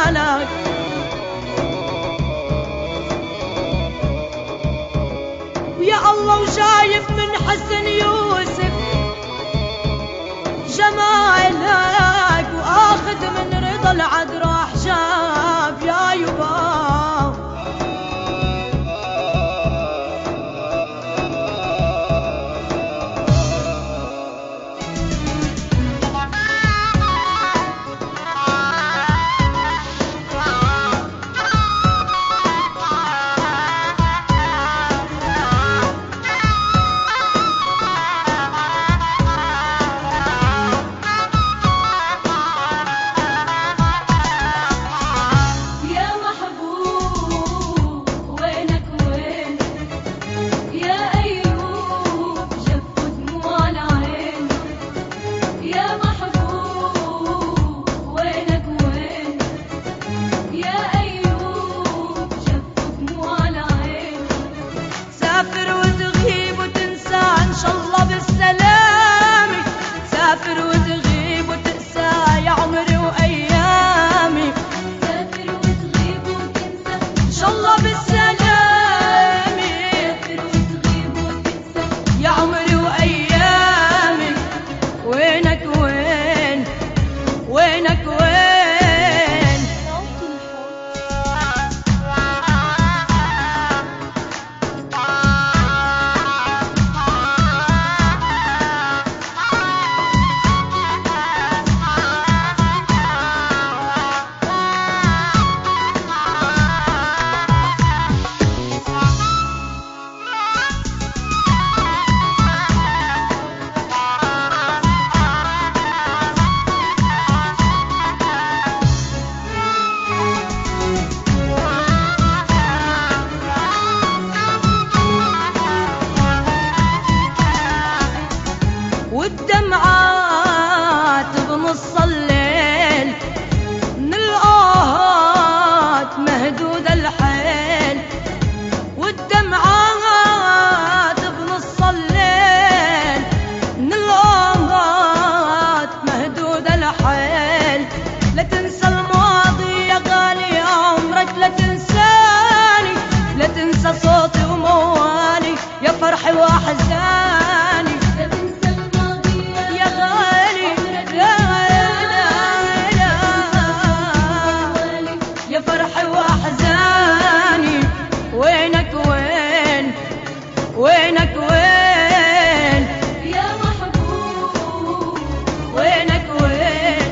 جمالك. ويا الله وشايف من حسن يوسف جمالك، واخذ من رضا العذراء حجاب يا يبا. والدمعات بنص الليل من الآهات مهدود الحيل، والدمعات بنص الليل من الآهات مهدود الحيل. لا تنسى الماضي يا غالي عمرك، لا تنساني، لا تنسى صوتي وموالي يا فرحي وأحزاني. وينك وين يا محبوب، وينك وين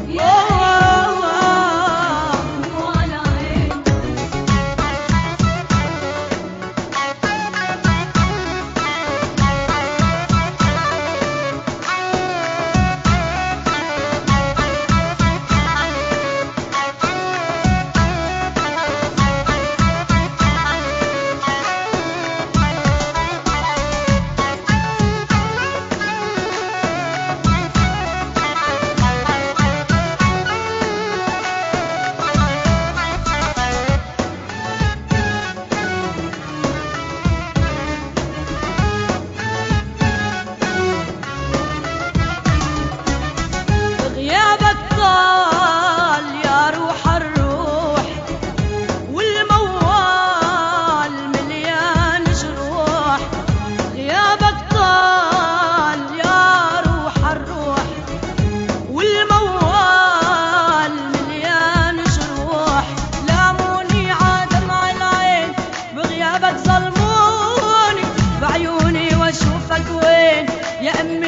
يا دموع العين. ظلموني بعيوني واشوفك وين يا امي.